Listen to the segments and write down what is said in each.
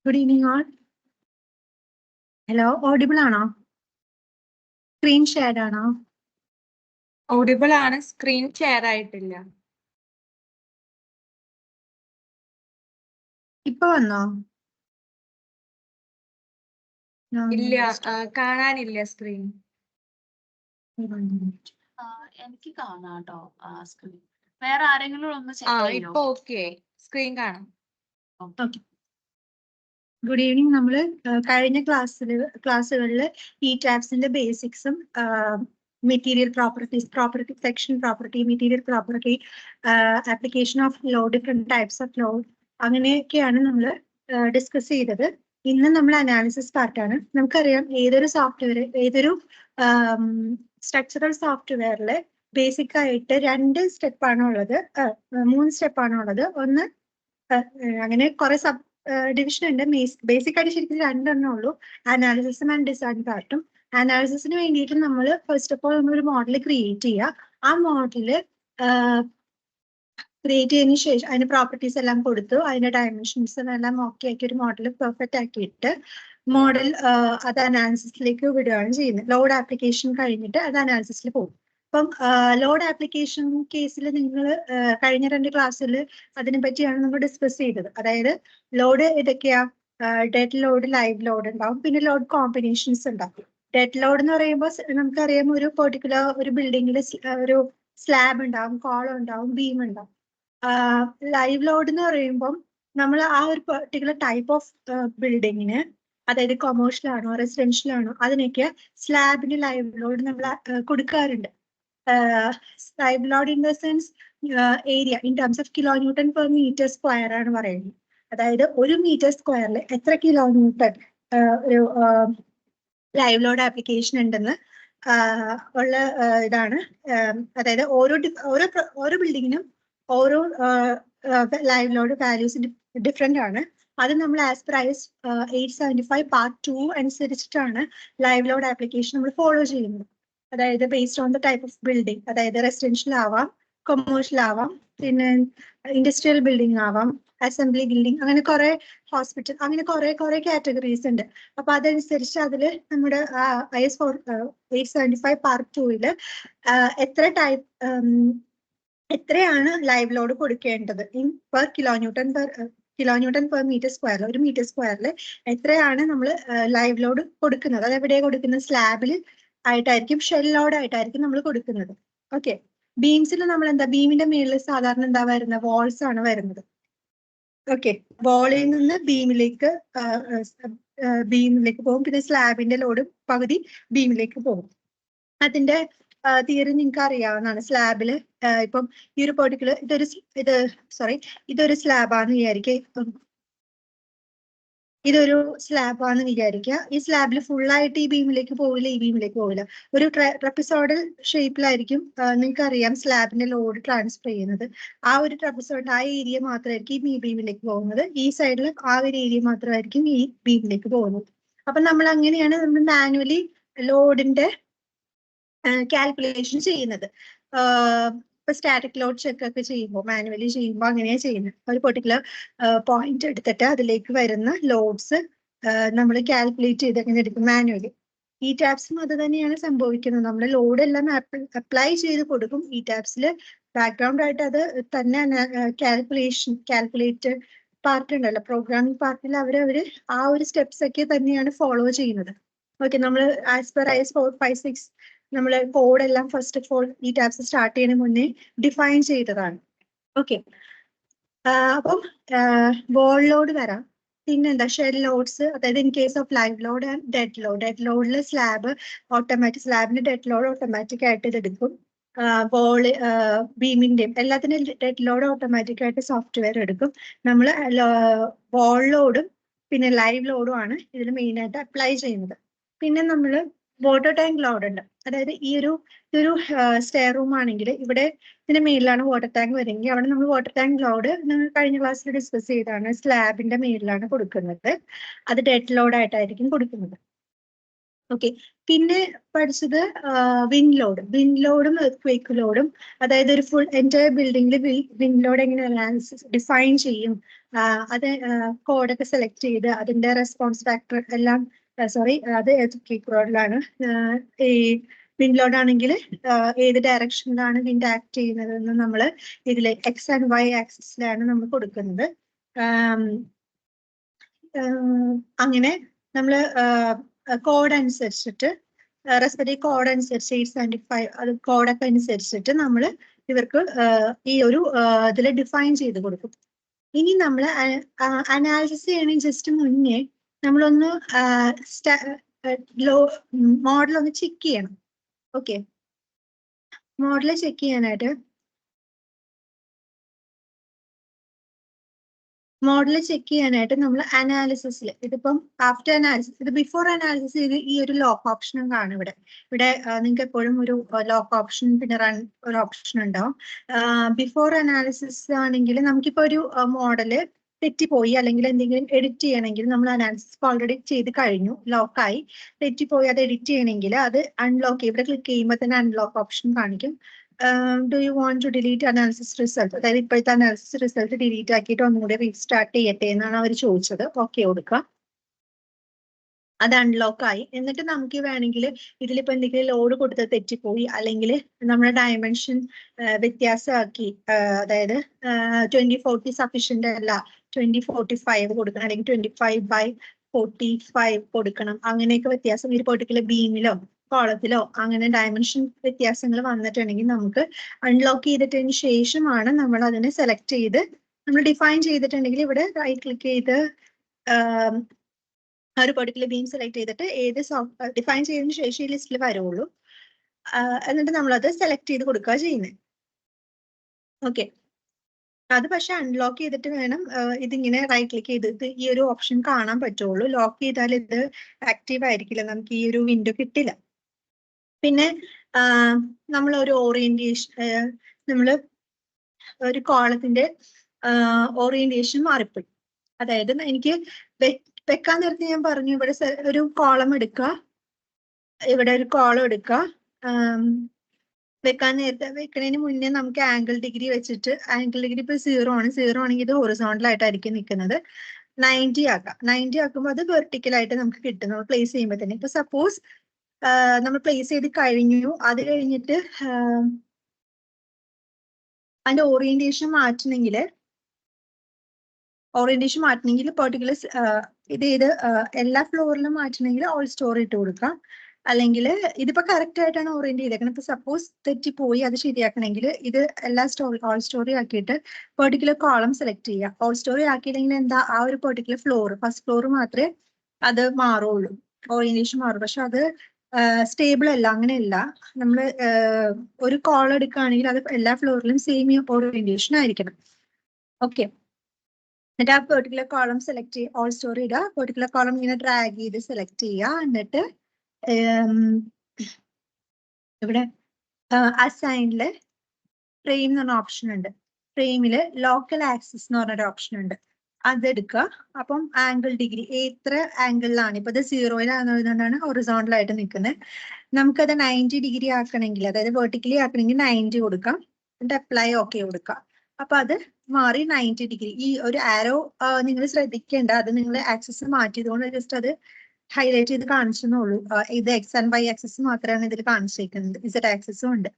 Good evening all. Hello, audible ആണോ? Screen shared ആണോ? Audible ആണ്, സ്ക്രീൻ ഷെയർ ആയിട്ടില്ല. ഇപ്പൊ വന്നോ? ഇല്ല, കാണാനില്ല സ്ക്രീൻ. എനിക്ക് കാണാട്ടോ സ്ക്രീൻ. വേറെ ആരെങ്കിലും ഒന്ന് ഇപ്പൊ ഓക്കെ, സ്ക്രീൻ കാണാം. Good evening. നമ്മൾ കഴിഞ്ഞ ക്ലാസ്സുകളിൽ ഈ ടാബ്സിന്റെ ബേസിക്സും material properties, property section property, material property, application of load, different types of load, അങ്ങനെയൊക്കെയാണ് നമ്മൾ ഡിസ്കസ് ചെയ്തത്. ഇന്ന് നമ്മൾ അനാലിസിസ് പാർട്ടാണ്. നമുക്കറിയാം ഏതൊരു സോഫ്റ്റ്വെയർ, ഏതൊരു സ്ട്രക്ചറൽ സോഫ്റ്റ്വെയറിൽ ബേസിക് ആയിട്ട് 2 സ്റ്റെപ്പാണ് ഉള്ളത്, 3 സ്റ്റെപ്പാണ് ഉള്ളത്. ഒന്ന് അങ്ങനെ കുറെ സബ് ഡിവിഷൻ ഉണ്ട്. ബേസിക് ആയിട്ട് ശരിക്കും 2 ഉള്ളൂ, അനാലിസിസും ആൻഡ് ഡിസൈൻ പാർട്ടും. അനാലിസിസിന് വേണ്ടിയിട്ട് നമ്മൾ ഫസ്റ്റ് ഓഫ് ഓൾ നമ്മളൊരു മോഡൽ ക്രിയേറ്റ് ചെയ്യുക. ആ മോഡല് ക്രിയേറ്റ് ചെയ്തതിന് ശേഷം അതിന് പ്രോപ്പർട്ടീസ് എല്ലാം കൊടുത്തു, അതിന്റെ ഡയമെൻഷൻസ് എല്ലാം ഓക്കെ ആക്കി ഒരു മോഡൽ പെർഫെക്റ്റ് ആക്കിയിട്ട് മോഡൽ അത് അനാലിസിസിലേക്ക് വിടുകയാണ് ചെയ്യുന്നത്. ലോഡ് ആപ്ലിക്കേഷൻ കഴിഞ്ഞിട്ട് അത് അനാലിസിസിൽ പോകും. അപ്പം ലോഡ് ആപ്ലിക്കേഷൻ കേസിൽ നിങ്ങൾ കഴിഞ്ഞ 2 ക്ലാസ്സിൽ അതിനെ പറ്റിയാണ് നമ്മൾ ഡിസ്കസ് ചെയ്തത്. അതായത് ലോഡ് ഏതൊക്കെയാ? ഡെഡ് ലോഡ്, ലൈവ് ലോഡ് ഉണ്ടാവും, പിന്നെ ലോഡ് കോമ്പിനേഷൻസ് ഉണ്ടാവും. ഡെഡ് ലോഡ് എന്ന് പറയുമ്പോൾ നമുക്കറിയാം ഒരു പെർട്ടിക്കുലർ ഒരു ബിൽഡിങ്ങിൽ ഒരു സ്ലാബ് ഉണ്ടാവും, കോളം ഉണ്ടാവും, ബീം ഉണ്ടാവും. ലൈവ് ലോഡ് എന്ന് പറയുമ്പം നമ്മൾ ആ ഒരു പെർട്ടിക്കുലർ ടൈപ്പ് ഓഫ് ബിൽഡിങ്ങിന്, അതായത് കൊമേഴ്ഷ്യൽ ആണോ റെസിഡൻഷ്യൽ ആണോ, അതിനൊക്കെ സ്ലാബിന് ലൈവ് ലോഡ് നമ്മൾ കൊടുക്കാറുണ്ട്. Live load in the sense area in terms of kilo newton per metre square ആണ് പറയുന്നത്. അതായത് 1 മീറ്റർ സ്ക്വയറിൽ എത്ര കിലോ ന്യൂട്ടൺ ഒരു ലൈവ് ലോഡ് ആപ്ലിക്കേഷൻ ഉണ്ടെന്ന് ഉള്ള ഇതാണ്. അതായത് ഓരോ ബിൽഡിങ്ങിനും ഓരോ ലൈവ് ലോഡ് വാല്യൂസ് ഡിഫറെന്റ് ആണ്. അത് നമ്മൾ ആസ് പെർ IS 875 പാർട്ട് 2 അനുസരിച്ചിട്ടാണ് ലൈവ് ലോഡ് ആപ്ലിക്കേഷൻ നമ്മൾ ഫോളോ ചെയ്യുന്നത്. അതായത് based on the type of building, അതായത് റെസിഡൻഷ്യൽ ആവാം, കൊമേഴ്ഷ്യൽ ആവാം, പിന്നെ ഇൻഡസ്ട്രിയൽ ബിൽഡിംഗ് ആവാം, അസംബ്ലി ബിൽഡിംഗ്, അങ്ങനെ കുറെ ഹോസ്പിറ്റൽ, അങ്ങനെ കുറെ കാറ്റഗറീസ് ഉണ്ട്. അപ്പൊ അതനുസരിച്ച് അതിൽ നമ്മുടെ IS 875 പാർട്ട് 2 എത്രയാണ് ലൈവ് ലോഡ് കൊടുക്കേണ്ടത് in per kilo newton per metre square. 1 metre സ്ക്വയറിൽ എത്രയാണ് നമ്മൾ ലൈവ് ലോഡ് കൊടുക്കുന്നത്? അത് എവിടെയാണ് കൊടുക്കുന്നത്? സ്ലാബിൽ ആയിട്ടായിരിക്കും, ഷെൽ ലോഡ് ആയിട്ടായിരിക്കും നമ്മൾ കൊടുക്കുന്നത്. ഓക്കെ. ബീംസിൽ നമ്മൾ എന്താ, ബീമിന്റെ മേളിൽ സാധാരണ എന്താ വരുന്നത്? വാൾസ് ആണ് വരുന്നത്. ഓക്കെ. വാളിൽ നിന്ന് ബീമിലേക്ക് പോകും, പിന്നെ സ്ലാബിന്റെ ലോഡ് പകുതി ബീമിലേക്ക് പോകും. അതിന്റെ തിയറി നിങ്ങൾക്ക് അറിയാവുന്നതാണ്. സ്ലാബില് ഇപ്പം ഈ ഒരു പെർട്ടിക്കുലർ ഇതൊരു സ്ലാബാന്ന് വിചാരിക്കുക, ഇതൊരു സ്ലാബാന്ന് വിചാരിക്കുക. ഈ സ്ലാബിൽ ഫുള്ളായിട്ട് ഈ ബീമിലേക്ക് പോവില്ല, ഈ ബീമിലേക്ക് പോവില്ല. ഒരു ട്രപ്പിസോഡൽ ഷേപ്പിലായിരിക്കും നിങ്ങൾക്ക് അറിയാം സ്ലാബിന്റെ ലോഡ് ട്രാൻസ്ഫർ ചെയ്യുന്നത്. ആ ഒരു ട്രപ്പിസോഡ് ആ ഏരിയ മാത്രമായിരിക്കും ഈ ബീമിലേക്ക് പോകുന്നത്, ഈ സൈഡിൽ ആ ഒരു ഏരിയ മാത്രമായിരിക്കും ഈ ബീമിലേക്ക് പോകുന്നത്. അപ്പൊ നമ്മൾ അങ്ങനെയാണ് നമ്മൾ മാനുവലി ലോഡിന്റെ കാൽക്കുലേഷൻ ചെയ്യുന്നത്. ഇപ്പൊ സ്റ്റാറ്റിക് ലോഡ് ചെക്ക് ഒക്കെ ചെയ്യുമ്പോൾ, മാനുവലി ചെയ്യുമ്പോൾ അങ്ങനെയാണ് ചെയ്യുന്നത്. ഒരു പെർട്ടിക്കുലർ പോയിന്റ് എടുത്തിട്ട് അതിലേക്ക് വരുന്ന ലോഡ്സ് നമ്മൾ കാൽക്കുലേറ്റ് ചെയ്ത് അങ്ങനെ എടുക്കും മാനുവലി. ഈ ടാബ്സിലും അത് തന്നെയാണ് സംഭവിക്കുന്നത്. നമ്മൾ ലോഡ് എല്ലാം അപ്ലൈ ചെയ്ത് കൊടുക്കും. ഈ ടാബ്സിൽ ബാക്ക്ഗ്രൗണ്ട് ആയിട്ട് അത് തന്നെ കാൽക്കുലേറ്റ് പാർട്ട് ഉണ്ടല്ലോ, പ്രോഗ്രാമിംഗ് പാർട്ടിൽ അവര് ആ ഒരു സ്റ്റെപ്സ് ഒക്കെ തന്നെയാണ് ഫോളോ ചെയ്യുന്നത്. ഓക്കെ. നമ്മൾ ആസ് പെർ IS 456 നമ്മൾ കോഡ് എല്ലാം ഫസ്റ്റ് ഓഫ് ഓൾ ഈ ടാബ്സ് സ്റ്റാർട്ട് ചെയ്യുന്നതിന് മുന്നേ ഡിഫൈൻ ചെയ്തതാണ്. ഓക്കെ. അപ്പം വോൾ ലോഡ് വരാം, പിന്നെന്താ ഷെൽ ലോഡ്സ്, അതായത് in case of live load and dead load. Dead ലോഡിൽ സ്ലാബിന്റെ ഡെഡ് ലോഡ് ഓട്ടോമാറ്റിക് ആയിട്ട് ഇതെടുക്കും. ബീമിന്റെയും എല്ലാത്തിനും ഡെഡ് ലോഡ് ഓട്ടോമാറ്റിക് ആയിട്ട് സോഫ്റ്റ്വെയർ എടുക്കും. നമ്മൾ വോൾ ലോഡും പിന്നെ ലൈവ് ലോഡും ആണ് ഇതിൽ മെയിൻ ആയിട്ട് അപ്ലൈ ചെയ്യുന്നത്. പിന്നെ നമ്മൾ വാട്ടർ ടാങ്ക് ലോഡ് ഉണ്ട്. അതായത് ഇതൊരു സ്റ്റെയർ റൂം ആണെങ്കിൽ ഇവിടെ ഇതിന്റെ മേലിലാണ് വാട്ടർ ടാങ്ക് വരുമെങ്കിൽ അവിടെ നമ്മൾ വാട്ടർ ടാങ്ക് ലോഡ് കഴിഞ്ഞ ക്ലാസ്സിൽ ഡിസ്കസ് ചെയ്താണ് സ്ലാബിന്റെ മേലിലാണ് കൊടുക്കുന്നത്. അത് ഡെഡ് ലോഡ് ആയിട്ടായിരിക്കും കൊടുക്കുന്നത്. ഓക്കെ. പിന്നെ പഠിച്ചത് വിൻഡ് ലോഡും എർത്ത് ലോഡും. അതായത് ഒരു ഫുൾ എൻറ്റയർ ബിൽഡിംഗിൽ വിൻഡ് ലോഡ് എങ്ങനെ ഡിഫൈൻ ചെയ്യും, അത് കോഡൊക്കെ സെലക്ട് ചെയ്ത് അതിന്റെ റെസ്പോൺസ് ഫാക്ടർ എല്ലാം, സോറി അത് എർത്ത് ലോഡിലാണ്. ഈ വിൻഡ് ലോഡ് ആണെങ്കിൽ ഏത് ഡയറക്ഷനിലാണ് വിൻഡ് ആക്ട് ചെയ്യുന്നത് എന്ന് നമ്മൾ ഇതിൽ എക്സ് ആൻഡ് വൈ ആക്സിസിലാണ് നമ്മൾ കൊടുക്കുന്നത്. അങ്ങനെ നമ്മൾ കോഡ് അനുസരിച്ചിട്ട് റെസ്പെക്റ്റീവ് കോഡ് അനുസരിച്ച് 875 അത് കോഡൊക്കെ അനുസരിച്ചിട്ട് നമ്മൾ ഇവർക്ക് ഈ ഒരു ഇതിൽ ഡിഫൈൻ ചെയ്ത് കൊടുക്കും. ഇനി നമ്മൾ അനാലിസിസ് ചെയ്യണമെങ്കിൽ ജസ്റ്റ് മുന്നേ നമ്മളൊന്ന് മോഡൽ ഒന്ന് ചെക്ക് ചെയ്യണം. ഓക്കെ, മോഡൽ ചെക്ക് ചെയ്യാനായിട്ട് നമ്മൾ അനാലിസിസിൽ ഇതിപ്പം ആഫ്റ്റർ അനാലിസിസ്, ഇത് ബിഫോർ അനാലിസിസ് ചെയ്ത് ഈ ഒരു ലോക്ക് ഓപ്ഷനും കാണും ഇവിടെ. നിങ്ങൾക്ക് എപ്പോഴും ഒരു ലോക്ക് ഓപ്ഷൻ പിന്നെ റൺ ഒരു ഓപ്ഷൻ ഉണ്ടാവും. ബിഫോർ അനാലിസിസ് ആണെങ്കിൽ നമുക്കിപ്പോൾ ഒരു മോഡല് തെറ്റിപ്പോയി അല്ലെങ്കിൽ എന്തെങ്കിലും എഡിറ്റ് ചെയ്യണമെങ്കിൽ നമ്മൾ അനാലിസിസ് ഓൾറെഡി ചെയ്ത് കഴിഞ്ഞു, ലോക്കായി തെറ്റിപ്പോയി, അത് എഡിറ്റ് ചെയ്യണമെങ്കിൽ അത് അൺലോക്ക് ഇവിടെ ക്ലിക്ക് ചെയ്യുമ്പോൾ തന്നെ അൺലോക്ക് ഓപ്ഷൻ കാണിക്കും. Do you want to delete analysis result, അതായത് ഇപ്പോഴത്തെ അനാലിസിസ് റിസൾട്ട് ഡിലീറ്റ് ആക്കിയിട്ട് ഒന്നുകൂടി റീസ്റ്റാർട്ട് ചെയ്യട്ടെ എന്നാണ് അവർ ചോദിച്ചത്. ഓക്കെ കൊടുക്കുക, അത് അൺലോക്ക് ആയി. എന്നിട്ട് നമുക്ക് വേണമെങ്കിൽ ഇതിലിപ്പോൾ എന്തെങ്കിലും ലോഡ് കൊടുത്തത് തെറ്റിപ്പോയി അല്ലെങ്കിൽ നമ്മുടെ ഡയമെൻഷൻ വ്യത്യാസമാക്കി, അതായത് 2040 സഫീഷ്യന്റ് അല്ല 2045 കൊടുക്കണം അല്ലെങ്കിൽ 25/45 കൊടുക്കണം, അങ്ങനെയൊക്കെ വ്യത്യാസം ഒരു പെർട്ടിക്കുലർ ബീമിലോ കോളത്തിലോ അങ്ങനെ ഡയമെൻഷൻ വ്യത്യാസങ്ങൾ വന്നിട്ടുണ്ടെങ്കിൽ നമുക്ക് അൺലോക്ക് ചെയ്തിട്ടതിന് ശേഷമാണ് നമ്മൾ അതിനെ സെലക്ട് ചെയ്ത് നമ്മൾ ഡിഫൈൻ ചെയ്തിട്ടുണ്ടെങ്കിൽ ഇവിടെ റൈറ്റ് ക്ലിക്ക് ചെയ്ത് ഒരു പെർട്ടിക്കുലർ ബീം സെലക്ട് ചെയ്തിട്ട് ഏത് ഡിഫൈൻ ചെയ്തതിന് ശേഷം ഈ ലിസ്റ്റിൽ വരുള്ളൂ. എന്നിട്ട് നമ്മളത് സെലക്ട് ചെയ്ത് കൊടുക്കുക ചെയ്യുന്നത്. ഓക്കെ, അത് പക്ഷെ അൺലോക്ക് ചെയ്തിട്ട് വേണം ഇതിങ്ങനെ റൈറ്റ് ക്ലിക്ക് ചെയ്തിട്ട് ഈ ഒരു ഓപ്ഷൻ കാണാൻ പറ്റുള്ളൂ. ലോക്ക് ചെയ്താൽ ഇത് ആക്റ്റീവ് ആയിരിക്കില്ല, നമുക്ക് ഈ ഒരു വിൻഡോ കിട്ടില്ല. പിന്നെ നമ്മൾ ഒരു ഓറിയന്റേഷൻ, നമ്മൾ ഒരു കോളത്തിന്റെ ഓറിയന്റേഷൻ മാറിപ്പോയി. അതായത് എനിക്ക് വെക്കാൻ നേരത്തെ ഞാൻ പറഞ്ഞു ഇവിടെ ഒരു കോളം എടുക്കുക, ഇവിടെ ഒരു കോളം എടുക്കുക. വെക്കാൻ നേരത്തെ വെക്കുന്നതിന് മുന്നേ നമുക്ക് ആംഗിൾ ഡിഗ്രി വെച്ചിട്ട്, ആംഗിൾ ഡിഗ്രി ഇപ്പൊ 0 ആണ്, 0 ആണെങ്കിൽ ഇത് ഹൊറിസോണ്ടൽ ആയിട്ടായിരിക്കും നിൽക്കുന്നത്. 90 ആക്കാം, 90 ആക്കുമ്പോൾ അത് വെർട്ടിക്കൽ ആയിട്ട് നമുക്ക് കിട്ടും നമ്മൾ പ്ലേസ് ചെയ്യുമ്പോൾ തന്നെ. ഇപ്പൊ സപ്പോസ് നമ്മൾ പ്ലേസ് ചെയ്ത് കഴിഞ്ഞു, അത് കഴിഞ്ഞിട്ട് അതിന്റെ ഓറിയന്റേഷൻ മാറ്റണമെങ്കിൽ പെർട്ടിക്കുലർ ഇത് എല്ലാ ഫ്ലോറിലും മാറ്റണമെങ്കിൽ ഓൾ സ്റ്റോറി ഇട്ട് കൊടുക്കാം. അല്ലെങ്കിൽ ഇതിപ്പോ കറക്റ്റ് ആയിട്ടാണ് ഓറിയന്റ് ചെയ്തേക്കണം. ഇപ്പൊ സപ്പോസ് തെറ്റിപ്പോയി അത് ശരിയാക്കണമെങ്കിൽ ഇത് എല്ലാ ഓൾ സ്റ്റോറി ആക്കിയിട്ട് പെർട്ടിക്കുലർ കോളം സെലക്ട് ചെയ്യുക. ഓൾ സ്റ്റോറി ആക്കിയില്ലെങ്കിൽ എന്താ, ആ ഒരു പെർട്ടിക്കുലർ ഫ്ലോർ ഫസ്റ്റ് ഫ്ലോർ മാത്രമേ അത് മാറുള്ളൂ, ഓറിയന്റേഷൻ മാറും. പക്ഷെ അത് സ്റ്റേബിൾ അല്ല, അങ്ങനെയല്ല. നമ്മൾ ഒരു കോൾ എടുക്കുകയാണെങ്കിൽ അത് എല്ലാ ഫ്ലോറിലും സെയിം ഓറിയന്റേഷൻ ആയിരിക്കണം. ഓക്കെ, എന്നിട്ട് ആ പെർട്ടിക്കുലർ കോളം സെലക്ട് ചെയ്യുക, ഓൾ സ്റ്റോറി ഇടുക, പെർട്ടിക്കുലർ കോളം ഇങ്ങനെ ഡ്രാഗ് ചെയ്ത് സെലക്ട് ചെയ്യുക. എന്നിട്ട് ഇവിടെ അസൈനില് ഫ്രെയിം എന്ന് പറഞ്ഞ ഓപ്ഷൻ ഉണ്ട്. ഫ്രെയിമില് ലോക്കൽ ആക്സിസ് എന്ന് പറഞ്ഞൊരു ഓപ്ഷൻ ഉണ്ട്, അതെടുക്കുക. അപ്പം ആംഗിൾ ഡിഗ്രി എത്ര ആംഗിളിലാണ്, ഇപ്പൊ ഇത് 0-ലാണെന്നുള്ളതുകൊണ്ടാണ് ഹൊറിസോണ്ടൽ ആയിട്ട് നിൽക്കുന്നത്. നമുക്കത് 90 ഡിഗ്രി ആക്കണമെങ്കിൽ, അതായത് വെർട്ടിക്കലി ആക്കണമെങ്കിൽ 90 കൊടുക്കാം. എന്നിട്ട് അപ്ലൈ ഓക്കെ കൊടുക്കാം. അപ്പൊ അത് മാറി 90 ഡിഗ്രി. ഈ ഒരു ആരോ നിങ്ങൾ ശ്രദ്ധിക്കേണ്ട, അത് നിങ്ങൾ ആക്സിസ് മാറ്റിയതുകൊണ്ട് ജസ്റ്റ് അത് ഹൈലൈറ്റ് ചെയ്ത് കാണിച്ചെന്നുള്ളൂ. ഇത് എക്സ് ആൻഡ് വൈ ആക്സിസ് മാത്രമാണ് ഇതിൽ കാണിച്ചിരിക്കുന്നത്, ഇസഡ് ആക്സിസും ഉണ്ട്.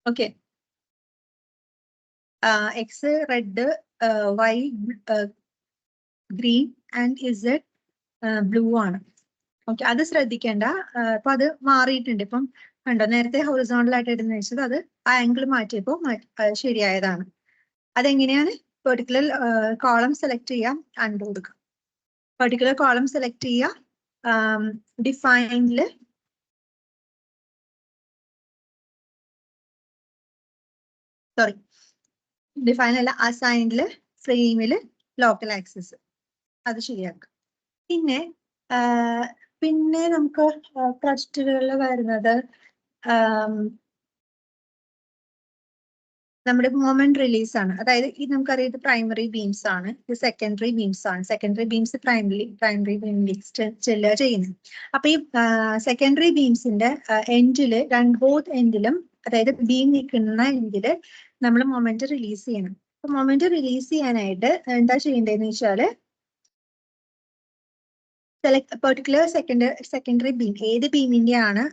Okay, X red, Y green and Z blue ആണ്. ഓക്കെ, അത് ശ്രദ്ധിക്കേണ്ട. അപ്പൊ അത് മാറിയിട്ടുണ്ട്. ഇപ്പം കണ്ടോ, നേരത്തെ ഹൊറിസോണ്ടൽ ആയിട്ട് ഇടുന്ന വെച്ചത് അത് ആംഗിൾ മാറ്റിയപ്പോൾ ശരിയായതാണ്. അതെങ്ങനെയാണ്, പെർട്ടിക്കുലർ കോളം സെലക്ട് ചെയ്യാം, അൺഡു കൊടുക്കുക. പെർട്ടിക്കുലർ കോളം സെലക്ട് ചെയ്യുക, ഡിഫൈനില് ഡിഫൈനല്ല, അസൈനില് ഫ്രെയിമില് ലോക്കൽ ആക്സിസ് അത് ശരിയാക്കുക. പിന്നെ നമുക്ക് പ്രൊജക്റ്റുകളിൽ വരുന്നത് നമ്മുടെ മൊമെന്റ് റിലീസ് ആണ്. അതായത് ഈ നമുക്കറിയാം ഇത് പ്രൈമറി ബീംസ് ആണ്, ഇത് സെക്കൻഡറി ബീംസ് ആണ്. സെക്കൻഡറി ബീംസ് പ്രൈമറി ബീംസിലേക്ക് ചെല്ലുക ചെയ്യുന്നത്. അപ്പൊ ഈ സെക്കൻഡറി ബീംസിന്റെ എൻഡില് ബോത്ത് എൻഡിലും, അതായത് ബീം നിൽക്കുന്ന എൻഡില് നമ്മൾ മൊമെന്റ് റിലീസ് ചെയ്യണം. അപ്പൊ മൊമെന്റ് റിലീസ് ചെയ്യാനായിട്ട് എന്താ ചെയ്യേണ്ടതെന്ന് വെച്ചാല് പെർട്ടിക്കുലർ സെക്കൻഡറി ബീം ഏത് ബീമിന്റെ ആണ്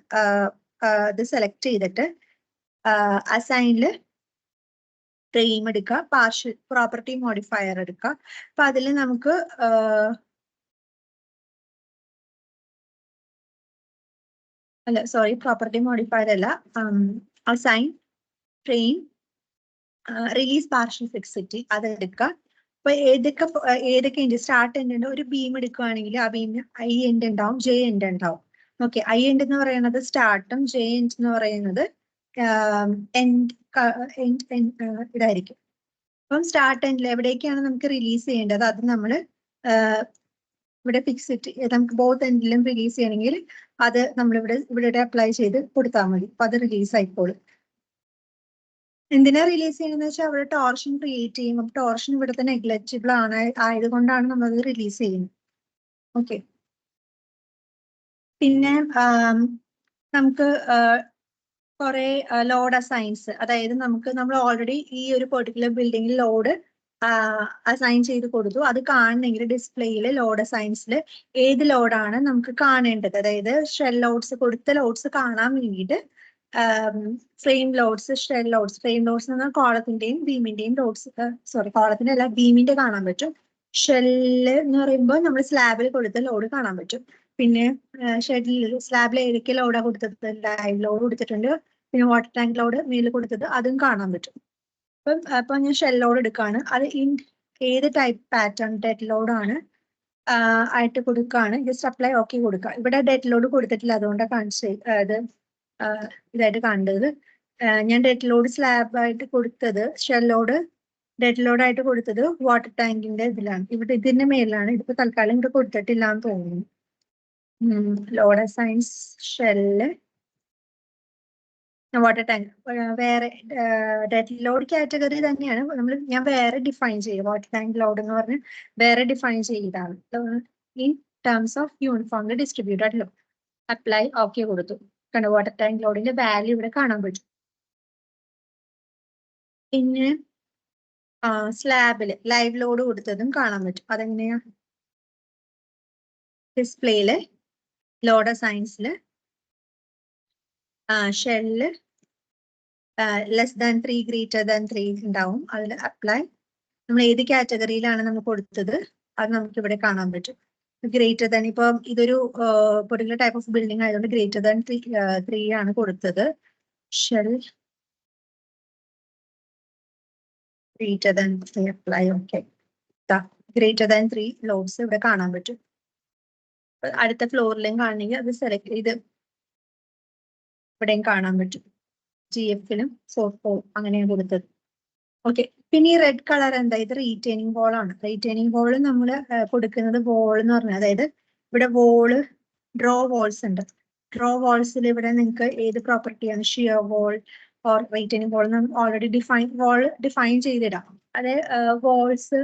ഇത് സെലക്ട് ചെയ്തിട്ട് അസൈനില് ഫ്രെയിം എടുക്കുക, പാർഷ്യൽ പ്രോപ്പർട്ടി മോഡിഫയർ എടുക്കുക. അപ്പൊ അതിൽ നമുക്ക് അല്ല സോറി പ്രോപ്പർട്ടി മോഡിഫയർ അല്ല, assign frame release partial fixity അതെടുക്കുക. അപ്പൊ ഏതൊക്കെ ഉണ്ട് സ്റ്റാർട്ട് എൻഡ് ഉണ്ട്. ഒരു ബീം എടുക്കുകയാണെങ്കിൽ ആ ബീമിന് ഐ എൻഡ് ഉണ്ടാവും, ജെ എൻഡ് ഉണ്ടാവും. ഓക്കെ, ഐ എൻഡ് എന്ന് പറയുന്നത് സ്റ്റാർട്ടും ജെ എൻഡ് എന്ന് പറയുന്നത് ഇതായിരിക്കും. അപ്പം സ്റ്റാർട്ട് എൻഡിൽ എവിടേക്കാണ് നമുക്ക് റിലീസ് ചെയ്യേണ്ടത് അത് നമ്മൾ ഇവിടെ ഫിക്സിറ്റ് നമുക്ക് ബോത്ത് എൻഡിലും റിലീസ് ചെയ്യണമെങ്കിൽ അത് നമ്മൾ ഇവിടെ അപ്ലൈ ചെയ്ത് കൊടുത്താൽ മതി. അപ്പൊ അത് റിലീസ് ആയിക്കോളും. എന്തിനാ റിലീസ് ചെയ്യണമെന്ന് വെച്ചാൽ അവിടെ ടോർഷൻ ക്രിയേറ്റ് ചെയ്യും. അപ്പൊ ടോർഷൻ ഇവിടുത്തെ നെഗ്ലെക്റ്റബിൾ ആയതുകൊണ്ടാണ് നമ്മളത് റിലീസ് ചെയ്യുന്നത്. ഓക്കെ, പിന്നെ നമുക്ക് കുറെ ലോഡ് അസൈൻസ്, അതായത് നമ്മൾ ഓൾറെഡി ഈ ഒരു പെർട്ടിക്കുലർ ബിൽഡിംഗിൽ ലോഡ് അസൈൻ ചെയ്ത് കൊടുത്തു. അത് കാണണമെങ്കിൽ ഡിസ്പ്ലേയിൽ ലോഡ് അസൈൻസിൽ ഏത് ലോഡാണ് നമുക്ക് കാണേണ്ടത്, അതായത് ഷെൽ ലോഡ്സ് കൊടുത്ത ലോഡ്സ് കാണാൻ വേണ്ടിയിട്ട് frame loads, shell loads, frame loads എന്ന് പറഞ്ഞാൽ കോളത്തിന്റെയും ബീമിന്റെയും ലോഡ്സ്, സോറി കോളത്തിന്റെ അല്ല ബീമിന്റെ കാണാൻ പറ്റും. ഷെല്ല് എന്ന് പറയുമ്പോൾ നമ്മൾ സ്ലാബിൽ കൊടുത്ത ലോഡ് കാണാൻ പറ്റും. പിന്നെ ഷെഡിൽ സ്ലാബിൽ ഏതൊക്കെ ലോഡാണ് കൊടുത്തത്, ലൈവ് ലോഡ് കൊടുത്തിട്ടുണ്ട്, പിന്നെ വാട്ടർ ടാങ്ക് ലോഡ് മേലിൽ കൊടുത്തത് അതും കാണാൻ പറ്റും. അപ്പൊ ഞാൻ ഷെൽ ലോഡ് എടുക്കുകയാണ്. അത് ഏത് ടൈപ്പ് പാറ്റേൺ ഡെഡ് ലോഡ് ആണ് ആയിട്ട് കൊടുക്കുകയാണ്. ജസ്റ്റ് അപ്ലൈ ഓക്കെ കൊടുക്കുക. ഇവിടെ ഡെഡ് ലോഡ് കൊടുത്തിട്ടില്ല, അതുകൊണ്ടാണ് കാണിച്ചത് ഇതായിട്ട് കണ്ടത്. ഞാൻ ഡെഡ് ലോഡ് സ്ലാബ് ആയിട്ട് കൊടുത്തത്, ഷെൽ ലോഡ് ഡെഡ് ലോഡ് ആയിട്ട് കൊടുത്തത് വാട്ടർ ടാങ്കിന്റെ ഇതിലാണ്, ഇവിടെ ഇതിന്റെ മേലാണ്. ഇതിപ്പോ തൽക്കാലം ഇവിടെ കൊടുത്തിട്ടില്ല എന്ന് തോന്നുന്നു. Load assigns shell water tank വേറെ ഡെഡ് ലോഡ് കാറ്റഗറി തന്നെയാണ്. ഞാൻ വേറെ ഡിഫൈൻ ചെയ്യും. വാട്ടർ ടാങ്ക് ലോഡ് എന്ന് പറഞ്ഞ് വേറെ ഡിഫൈൻ ചെയ്താണ്. In terms of uniformly distributed load apply okay കൊടുത്തു. കണ്ടോ, വാട്ടർ ടാങ്ക് ലോഡിന്റെ വാല്യൂ ഇവിടെ കാണാൻ പറ്റും. പിന്നെ സ്ലാബില് ലൈവ് ലോഡ് കൊടുത്തതും കാണാൻ പറ്റും. അതെങ്ങനെയാ, ഡിസ്പ്ലേയില് ലോഡ് അസൈൻസില് shell less than 3 greater than 3 ഉണ്ടാവും. അതിൽ അപ്ലൈ നമ്മൾ ഏത് കാറ്റഗറിയിലാണ് നമ്മൾ കൊടുത്തത് അത് നമുക്ക് ഇവിടെ കാണാൻ പറ്റും. ഗ്രേറ്റർ ദാൻ, ഇപ്പൊ ഇതൊരു പെർട്ടിക്കുലർ ടൈപ്പ് ഓഫ് ബിൽഡിംഗ് ആയതുകൊണ്ട് ഗ്രേറ്റർ ദാൻ 3 ആണ് കൊടുത്തത്. Shell greater than 3 apply okay. Greater than 3 loads ഇവിടെ കാണാൻ പറ്റും. അടുത്ത ഫ്ലോറിലും കാണണമെങ്കിൽ അത് സെലക്ട് ചെയ്ത് ഇവിടെയും കാണാൻ പറ്റും. GF-ലും സോഫ്റ്റ് അങ്ങനെയാണ് കൊടുത്തത്. ഓക്കെ, പിന്നെ ഈ റെഡ് കളർ എന്താ, ഇത് റീറ്റെയിനിങ് വോൾ ആണ്. റീറ്റെയിനിങ് വോൾ നമ്മൾ കൊടുക്കുന്നത് വോൾ എന്ന് പറഞ്ഞാൽ, അതായത് ഇവിടെ വോള് ഡ്രോ വോൾസ് ഉണ്ട്. ഡ്രോ വോൾസിൽ ഇവിടെ നിങ്ങൾക്ക് ഏത് പ്രോപ്പർട്ടിയാണ്, shear wall or retaining wall already define ചെയ്തിടാം. അതായത് വോൾസ്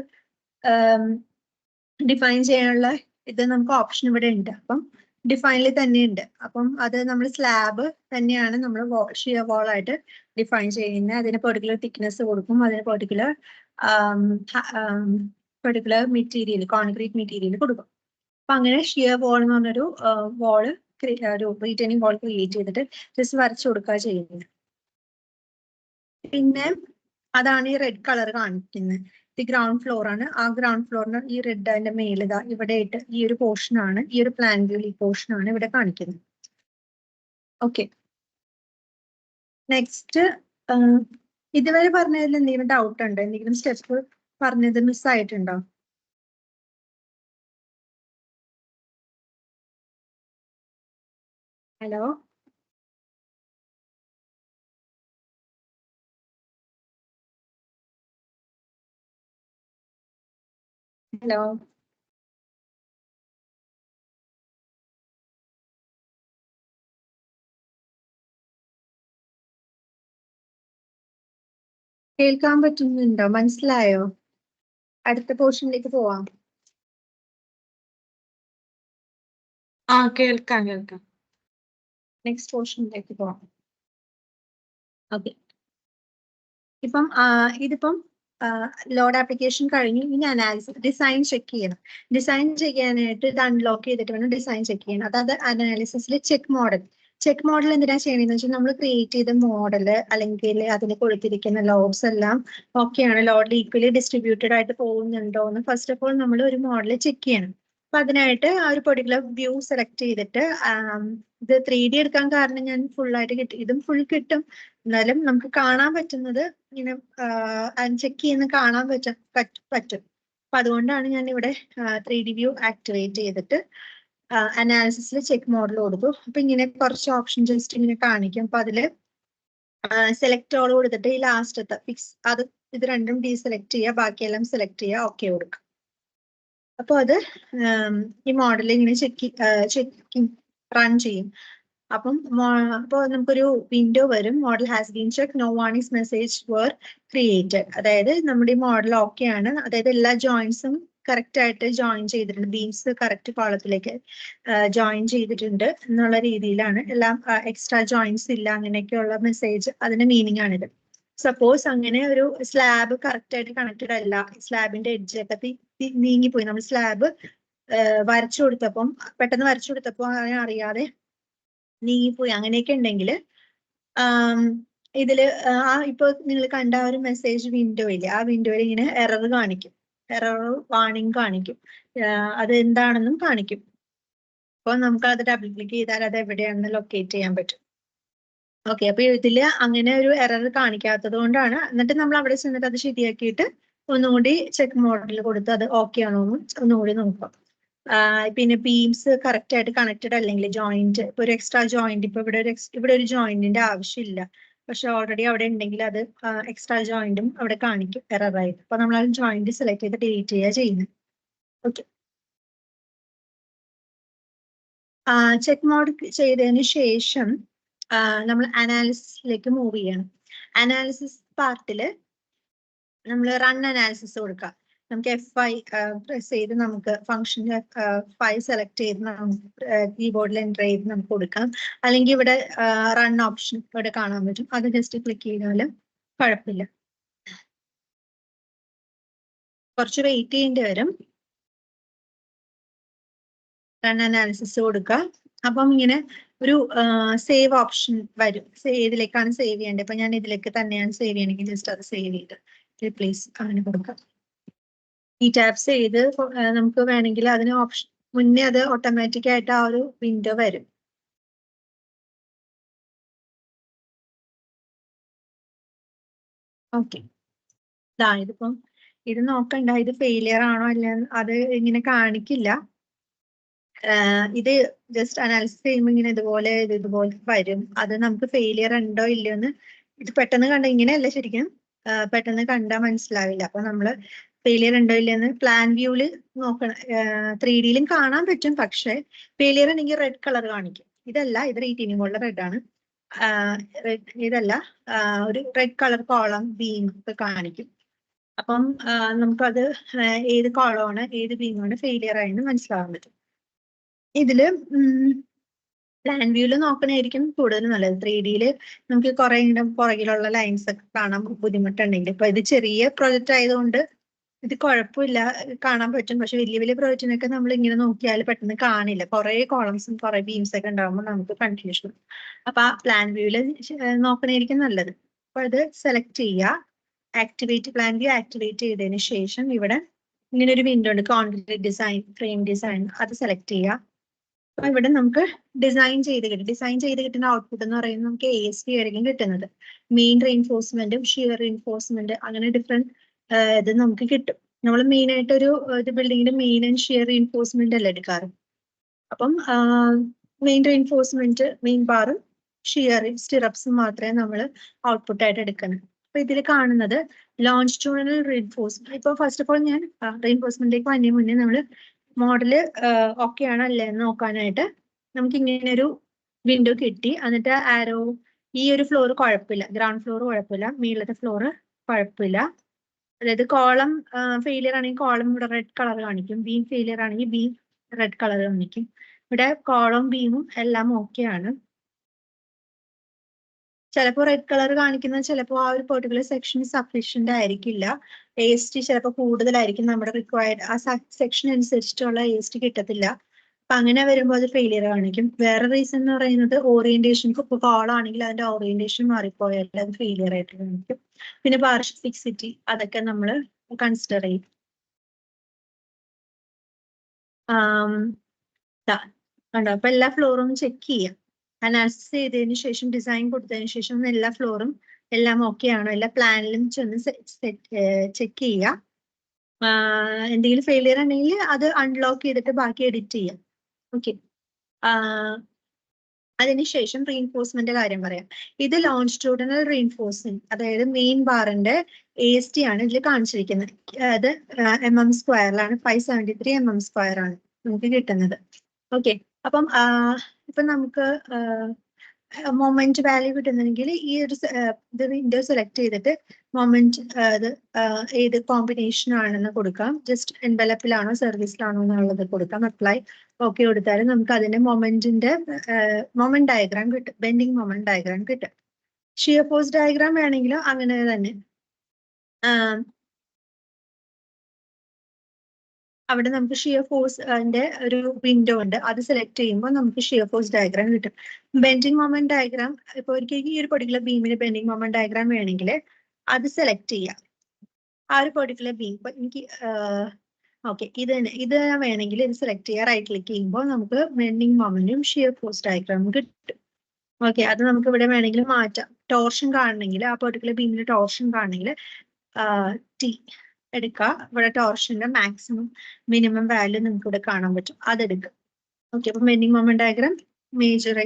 ഡിഫൈൻ ചെയ്യാനുള്ള ഇത് നമുക്ക് ഓപ്ഷൻ ഇവിടെ ഉണ്ട്. അപ്പം ഡിഫൈനിൽ തന്നെ ഉണ്ട്. അപ്പം അത് നമ്മൾ സ്ലാബ് തന്നെയാണ് നമ്മൾ ഷിയർ വോൾ ആയിട്ട് ഡിഫൈൻ ചെയ്യുന്നത്. അതിന് പെർട്ടിക്കുലർ തിക്നെസ് കൊടുക്കും, അതിന് പെർട്ടിക്കുലർ മെറ്റീരിയൽ, കോൺക്രീറ്റ് മെറ്റീരിയൽ കൊടുക്കും. അപ്പൊ അങ്ങനെ ഷിയർ വോൾ എന്ന് പറഞ്ഞൊരു വോള്, ഒരു റീറ്റെയിനിങ് വോൾ ക്രിയേറ്റ് ചെയ്തിട്ട് ജസ്റ്റ് വരച്ചു കൊടുക്കുക ചെയ്യുന്നത്. പിന്നെ അതാണ് ഈ റെഡ് കളർ കാണിക്കുന്നത്. ഇത് ഗ്രൗണ്ട് ഫ്ലോർ ആണ്. ആ ഗ്രൗണ്ട് ഫ്ലോറിന് ഈ റെഡ് അതിന്റെ മേലിതാ ഇവിടെ ആയിട്ട് ഈ ഒരു പോർഷൻ ആണ്, ഈ ഒരു പ്ലാൻ വ്യൂ ഈ പോർഷൻ ആണ് ഇവിടെ കാണിക്കുന്നത്. ഓക്കെ, നെക്സ്റ്റ് ഇതുവരെ പറഞ്ഞതിൽ എന്തെങ്കിലും ഡൗട്ട് ഉണ്ടോ? എന്തെങ്കിലും സ്റ്റെപ്പ് പറഞ്ഞത് മിസ്സായിട്ടുണ്ടോ? ഹലോ ഹലോ കേൾക്കാൻ പറ്റുന്നുണ്ടോ? മനസ്സിലായോ? അടുത്ത പോർഷനിലേക്ക് പോവാം. കേൾക്കാം. നെക്സ്റ്റ് പോർഷനിലേക്ക് പോവാം. ഓക്കെ. ഇപ്പം ഇതിപ്പം ലോഡ് ആപ്ലിക്കേഷൻ കഴിഞ്ഞു. ഇനി അനാലിസിസ് ഡിസൈൻ ചെക്ക് ചെയ്യണം. ഡിസൈൻ ചെയ്യാനായിട്ട് ഇത് അൺലോക്ക് ചെയ്തിട്ട് വേണം ഡിസൈൻ ചെക്ക് ചെയ്യണം. അതായത് അനാലിസിസിൽ ചെക്ക് മോഡൽ എന്തിനാ ചെയ്യണമെന്ന് വെച്ചാൽ നമ്മൾ ക്രിയേറ്റ് ചെയ്ത മോഡല് അല്ലെങ്കിൽ അതിൽ കൊടുത്തിരിക്കുന്ന ലോഡ്സ് എല്ലാം ഓക്കെയാണ്, ലോഡ് ഈക്വലി ഡിസ്ട്രിബ്യൂട്ടഡ് ആയിട്ട് പോകുന്നുണ്ടോ എന്ന് ഫസ്റ്റ് ഓഫ് ഓൾ നമ്മൾ ഒരു മോഡൽ ചെക്ക് ചെയ്യണം. അപ്പൊ അതിനായിട്ട് ആ ഒരു പെർട്ടിക്കുലർ വ്യൂ സെലക്ട് ചെയ്തിട്ട് ഇത് 3D എടുക്കാൻ കാരണം ഞാൻ ഫുള്ളായിട്ട് കിട്ടും, ഇതും ഫുൾ കിട്ടും. എന്നാലും നമുക്ക് കാണാൻ പറ്റുന്നത് ഇങ്ങനെ ചെക്ക് ചെയ്യുന്ന കാണാൻ പറ്റും. അപ്പൊ അതുകൊണ്ടാണ് ഞാൻ ഇവിടെ 3D വ്യൂ ആക്ടിവേറ്റ് ചെയ്തിട്ട് അനാലിസിസിൽ ചെക്ക് മോഡൽ കൊടുത്തു. അപ്പൊ ഇങ്ങനെ കുറച്ച് ഓപ്ഷൻ ജസ്റ്റ് ഇങ്ങനെ കാണിക്കും. അപ്പൊ അതില് സെലക്ട് ഓൾ കൊടുത്തിട്ട് ഈ ലാസ്റ്റത്തെ ഫിക്സ് ഇത് രണ്ടും ഡീസെലക്ട് ചെയ്യുക, ബാക്കിയെല്ലാം സെലക്ട് ചെയ്യുക, ഓക്കെ കൊടുക്കുക. അപ്പൊ അത് ഈ മോഡൽ ഇങ്ങനെ ചെക്കിങ് റൺ ചെയ്യും. അപ്പോൾ നമുക്കൊരു വിൻഡോ വരും, model has been check, no warnings message were created. അതായത് നമ്മുടെ ഈ മോഡൽ ഓക്കെ ആണ്, അതായത് എല്ലാ ജോയിന്റ്സും കറക്റ്റ് ആയിട്ട് ജോയിൻ ചെയ്തിട്ടുണ്ട്, ബീംസ് കറക്റ്റ് കോളത്തിലേക്ക് ജോയിൻ ചെയ്തിട്ടുണ്ട് എന്നുള്ള രീതിയിലാണ്. എല്ലാം എക്സ്ട്രാ ജോയിന്റ്സ് ഇല്ല, അങ്ങനെയൊക്കെയുള്ള മെസ്സേജ് അതിന്റെ മീനിങ് ആണിത്. സപ്പോസ് അങ്ങനെ ഒരു സ്ലാബ് കറക്റ്റ് ആയിട്ട് കണക്റ്റഡ് അല്ല, സ്ലാബിന്റെ എഡ്ജൊക്കെ നീങ്ങിപ്പോയി, നമ്മൾ സ്ലാബ് വരച്ചു കൊടുത്തപ്പം പെട്ടെന്ന് വരച്ചു കൊടുത്തപ്പോൾ അറിയാതെ നീങ്ങിപ്പോയി, അങ്ങനെയൊക്കെ ഉണ്ടെങ്കിൽ ഇതില് ഇപ്പൊ നിങ്ങൾ കണ്ട ഒരു മെസ്സേജ് വിൻഡോ ഇല്ലേ, ആ വിൻഡോയിൽ ഇങ്ങനെ എറർ കാണിക്കും, എറർ വാർണിംഗ് കാണിക്കും, അത് എന്താണെന്നും കാണിക്കും. അപ്പൊ നമുക്ക് അത് ഡബിൾ ക്ലിക്ക് ചെയ്താൽ അത് എവിടെയാണെന്ന് ലൊക്കേറ്റ് ചെയ്യാൻ പറ്റും. ഓക്കെ, അപ്പൊ ഇതില് അങ്ങനെ ഒരു എറർ കാണിക്കാത്തത് കൊണ്ടാണ്. എന്നിട്ട് നമ്മൾ അവിടെ ചെന്നിട്ട് അത് ശരിയാക്കിയിട്ട് ഒന്നുകൂടി ചെക്ക് മോഡൽ കൊടുത്ത് അത് ഓക്കെ ആണോ എന്ന് ഒന്നുകൂടി നോക്കാം. പിന്നെ ബീംസ് കറക്റ്റ് ആയിട്ട് കണക്റ്റഡ് അല്ലെങ്കിൽ ജോയിന്റ്, ഇപ്പൊ ഒരു എക്സ്ട്രാ ജോയിന്റ്, ഇപ്പൊ ഇവിടെ ഒരു ജോയിന്റിന്റെ ആവശ്യമില്ല, പക്ഷെ ഓൾറെഡി അവിടെ ഉണ്ടെങ്കിൽ അത് എക്സ്ട്രാ ജോയിന്റും അവിടെ കാണിക്കും എററായിട്ട്. അപ്പൊ നമ്മൾ ആ ജോയിന്റ് സെലക്ട് ചെയ്ത് ഡിലീറ്റ് ചെയ്യുക ചെയ്യുന്നത്. ഓക്കെ, ചെക്ക് മോഡ് ചെയ്തതിന് ശേഷം നമ്മൾ അനാലിസിസിലേക്ക് മൂവ് ചെയ്യണം. അനാലിസിസ് പാർട്ടില് നമ്മൾ റൺ അനാലിസിസ് കൊടുക്കാം. നമുക്ക് F5 പ്രസ് ചെയ്ത് നമുക്ക് ഫംഗ്ഷൻ F5 സെലക്ട് ചെയ്ത് നമുക്ക് കീബോർഡിൽ എൻ്റർ ചെയ്ത് നമുക്ക് കൊടുക്കാം. അല്ലെങ്കിൽ ഇവിടെ റൺ ഓപ്ഷൻ ഇവിടെ കാണാൻ പറ്റും, അത് ജസ്റ്റ് ക്ലിക്ക് ചെയ്താലും കുഴപ്പമില്ല. കുറച്ച് വെയിറ്റ് ചെയ്യേണ്ടി വരും. റൺ അനാലിസിസ് കൊടുക്കുക. അപ്പം ഇങ്ങനെ ഒരു സേവ് ഓപ്ഷൻ വരും, ഇതിലേക്കാണ് സേവ് ചെയ്യേണ്ടത്. അപ്പൊ ഞാൻ ഇതിലേക്ക് തന്നെയാണ് സേവ് ചെയ്യണമെങ്കിൽ ജസ്റ്റ് അത് സേവ് ചെയ്ത് റീപ്ലേസ് അങ്ങനെ കൊടുക്കാം. ഈ ടാപ്സ് ചെയ്ത് നമുക്ക് വേണമെങ്കിൽ അതിന് ഓപ്ഷൻ മുന്നേ അത് ഓട്ടോമാറ്റിക് ആയിട്ട് ആ ഒരു വിൻഡോ വരും. ഓക്കെ, ഇതിപ്പം ഇത് നോക്കണ്ട, ഇത് ഫെയിലിയർ ആണോ അല്ല അത് ഇങ്ങനെ കാണിക്കില്ല. ഇത് ജസ്റ്റ് അനാലിസിസ് ചെയ്യുമ്പോൾ ഇങ്ങനെ ഇതുപോലെ വരും. അത് നമുക്ക് ഫെയിലിയർ ഉണ്ടോ ഇല്ലയോ എന്ന് ഇത് പെട്ടെന്ന് കണ്ട ഇങ്ങനെയല്ല, ശരിക്കും പെട്ടെന്ന് കണ്ടാൽ മനസ്സിലാവില്ല. അപ്പൊ നമ്മള് ഫെയിലിയർ ഉണ്ടോ ഇല്ലയെന്ന് പ്ലാൻ വ്യൂവില് നോക്കണം. 3Dയിലും കാണാൻ പറ്റും, പക്ഷെ ഫെയിലിയർ ഉണ്ടെങ്കിൽ റെഡ് കളർ കാണിക്കും. ഇതല്ല, ഇത് റീറ്റീനിങ് പോലെ റെഡ് ആണ്. ഇതല്ല, ഒരു റെഡ് കളർ കോളം ബീം ഒക്കെ കാണിക്കും. അപ്പം നമുക്കത് ഏത് കോളമാണ് ഏത് ബീമാണ് ഫെയിലിയർ ആയെന്ന് മനസ്സിലാവാൻ പറ്റും. ഇതില് പ്ലാൻ വ്യൂല് നോക്കണായിരിക്കും കൂടുതൽ നല്ലത്. 3Dയില് നമുക്ക് കുറെ പുറകിലുള്ള ലൈൻസ് ഒക്കെ കാണാൻ ബുദ്ധിമുട്ടുണ്ടെങ്കിൽ, ഇപ്പൊ ഇത് ചെറിയ പ്രൊജക്റ്റ് ആയതുകൊണ്ട് ഇത് കുഴപ്പമില്ല, കാണാൻ പറ്റും. പക്ഷെ വലിയ വലിയ പ്രൊജക്റ്റിനൊക്കെ നമ്മൾ ഇങ്ങനെ നോക്കിയാൽ പെട്ടെന്ന് കാണില്ല, കുറെ കോളംസും കുറെ ബീംസ് ഒക്കെ ഉണ്ടാകുമ്പോൾ നമുക്ക് കൺഫ്യൂഷൻ. അപ്പൊ ആ പ്ലാൻ വ്യൂല് നോക്കണായിരിക്കും നല്ലത്. അപ്പൊ അത് സെലക്ട് ചെയ്യുക, ആക്ടിവേറ്റ് പ്ലാൻ വ്യൂ ആക്ടിവേറ്റ് ചെയ്തതിന് ശേഷം ഇവിടെ ഇങ്ങനെ ഒരു വിൻഡോ ഉണ്ട്, കോൺക്രീറ്റ് ഡിസൈൻ, ഫ്രെയിം ഡിസൈൻ, അത് സെലക്ട് ചെയ്യുക. അപ്പൊ ഇവിടെ നമുക്ക് ഡിസൈൻ ചെയ്ത് കിട്ടുന്ന ഔട്ട്പുട്ട് എന്ന് പറയുന്നത് നമുക്ക് ASP ആയിരിക്കും കിട്ടുന്നത്. മെയിൻ റീൻഫോഴ്സ്മെന്റും ഷിയർ റീൻഫോഴ്സ്മെന്റ്, അങ്ങനെ ഡിഫറെന്റ് ഇത് നമുക്ക് കിട്ടും. നമ്മൾ മെയിൻ ആയിട്ട് ഒരു ബിൽഡിങ്ങിന്റെ മെയിൻ ആൻഡ് ഷിയർ റീൻഫോഴ്സ്മെന്റ് അല്ല എടുക്കാറ്. അപ്പം മെയിൻ റീൻഫോഴ്സ്മെന്റ്, മെയിൻ ബാറും ഷിയർ സ്റ്റിറപ്സും മാത്രമേ നമ്മൾ ഔട്ട്പുട്ട് ആയിട്ട് എടുക്കുന്നത്. അപ്പൊ ഇതിൽ കാണുന്നത് ലോഞ്ചിറ്റ്യൂഡിനൽ റീൻഫോഴ്സ്മെന്റ്. ഇപ്പൊ ഫസ്റ്റ് ഓഫ് ഓൾ ഞാൻ റീൻഫോഴ്സ്മെന്റിലേക്ക് വന്നതിന് മുന്നേ നമ്മൾ മോഡല് ഓക്കെ ആണോ അല്ലേ എന്ന് നോക്കാനായിട്ട് നമുക്ക് ഇങ്ങനെ ഒരു വിൻഡോ കിട്ടി. എന്നിട്ട് ആരോ ഈ ഒരു ഫ്ലോർ കുഴപ്പമില്ല, ഗ്രൗണ്ട് ഫ്ലോർ കുഴപ്പമില്ല, മുകളിലത്തെ ഫ്ലോർ കുഴപ്പമില്ല. അതായത് കോളം ഫെയിലിയർ ആണെങ്കിൽ കോളം ഇവിടെ റെഡ് കളർ കാണിക്കും, ബീം ഫെയിലിയർ ആണെങ്കിൽ ബീം റെഡ് കളർ കാണിക്കും. ഇവിടെ കോളം ബീമും എല്ലാം ഓക്കെ ആണ്. ചിലപ്പോൾ റെഡ് കളർ കാണിക്കുന്നത് ചിലപ്പോൾ ആ ഒരു പെർട്ടിക്കുലർ സെക്ഷൻ സഫീഷ്യന്റ് ആയിരിക്കില്ല. AST ചിലപ്പോൾ കൂടുതലായിരിക്കും, നമ്മുടെ റിക്വയർഡ് ആ സെക്ഷൻ അനുസരിച്ചിട്ടുള്ള AST കിട്ടത്തില്ല. അപ്പൊ അങ്ങനെ വരുമ്പോൾ അത് ഫെയിലിയർ കാണിക്കും. വേറെ റീസൺ എന്ന് പറയുന്നത് ഓറിയന്റേഷൻ, ഇപ്പോൾ കോളാണെങ്കിൽ അതിന്റെ ഓറിയന്റേഷൻ മാറിപ്പോയാൽ അത് ഫെയിലിയർ ആയിട്ട് കാണിക്കും. പിന്നെ പാർഷ്യൽ ഫിക്സിറ്റി അതൊക്കെ നമ്മൾ കൺസിഡർ ചെയ്യും. കണ്ടോ, അപ്പൊ എല്ലാ ഫ്ലോറും ചെക്ക് ചെയ്യാം. അനാലിസിസ് ചെയ്തതിന് ശേഷം ഡിസൈൻ കൊടുത്തതിന് ശേഷം എല്ലാ ഫ്ലോറും എല്ലാം ഓക്കെ ആണോ, എല്ലാ പ്ലാനിലും ചെന്ന് ചെക്ക് ചെയ്യുക. എന്തെങ്കിലും ഫെയിലിയർ ഉണ്ടെങ്കിൽ അത് അൺലോക്ക് ചെയ്തിട്ട് ബാക്കി എഡിറ്റ് ചെയ്യാം. ഓക്കെ, അതിനുശേഷം റീഇൻഫോഴ്സ്മെന്റ് കാര്യം പറയാം. ഇത് ലോൺജിറ്റ്യൂഡിനൽ റീഇൻഫോഴ്സ്മെന്റ്, അതായത് മെയിൻ ബാറിന്റെ AST ആണ് ഇതിൽ കാണിച്ചിരിക്കുന്നത്. അത് mm² 573 mm² ആണ് നമുക്ക് കിട്ടുന്നത്. ഓക്കെ, അപ്പം ഇപ്പൊ നമുക്ക് മൊമെന്റ് വാല്യൂ കിട്ടുന്നെങ്കിൽ ഈ ഒരു ഇത് വിൻഡോ സെലക്ട് ചെയ്തിട്ട് മൊമെന്റ് ഏത് കോമ്പിനേഷൻ ആണെന്ന് കൊടുക്കാം. ജസ്റ്റ് എൻവലപ്പിലാണോ സർവീസിലാണോ എന്നുള്ളത് കൊടുക്കാം. അപ്ലൈ ഓക്കെ കൊടുത്താൽ നമുക്ക് അതിന്റെ മൊമെന്റ് ഡയഗ്രാം കിട്ടും, ബെൻഡിങ് മൊമെന്റ് ഡയഗ്രാം കിട്ടും. ഷിയർ ഫോഴ്സ് ഡയഗ്രാം വേണമെങ്കിലും അങ്ങനെ തന്നെ. അവിടെ നമുക്ക് ഷിയർ ഫോഴ്സിന്റെ ഒരു വിൻഡോ ഉണ്ട്, അത് സെലക്ട് ചെയ്യുമ്പോൾ നമുക്ക് ഷിയർ ഫോഴ്സ് ഡയഗ്രാം കിട്ടും. ബെൻഡിങ് മൊമെന്റ് ഡയഗ്രാം ഇപ്പോൾ ഒരിക്കലും ഈ ഒരു പെർട്ടിക്കുലർ ബീമിന് ബെൻഡിങ് മൊമെന്റ് ഡയഗ്രാം വേണമെങ്കിൽ അത് സെലക്ട് ചെയ്യാം. ആ ഒരു പെർട്ടിക്കുലർ ബീം ഇപ്പൊ എനിക്ക് ഓക്കെ ഇത് വേണമെങ്കിൽ ഇത് സെലക്ട് ചെയ്യുക. റൈറ്റ് ക്ലിക്ക് ചെയ്യുമ്പോൾ നമുക്ക് ബെൻഡിങ് മൊമെന്റും ഷിയർ ഫോഴ്സ് ഡയഗ്രാമും കിട്ടും. ഓക്കെ, അത് നമുക്ക് ഇവിടെ വേണമെങ്കിൽ മാറ്റാം. ടോർഷൻ കാണണമെങ്കിൽ ആ പെർട്ടിക്കുലർ ബീമിന്റെ ടോർഷൻ കാണണമെങ്കിൽ T എടുക്കുക. ഇവിടെ ടോർഷന്റെ മാക്സിമം മിനിമം വാല്യൂ നിങ്ങൾക്ക് ഇവിടെ കാണാൻ പറ്റും, അതെടുക്കുക. ഓക്കെ, അപ്പൊ ബെൻഡിങ് മൊമെന്റ് ഡയഗ്രാം മേജർ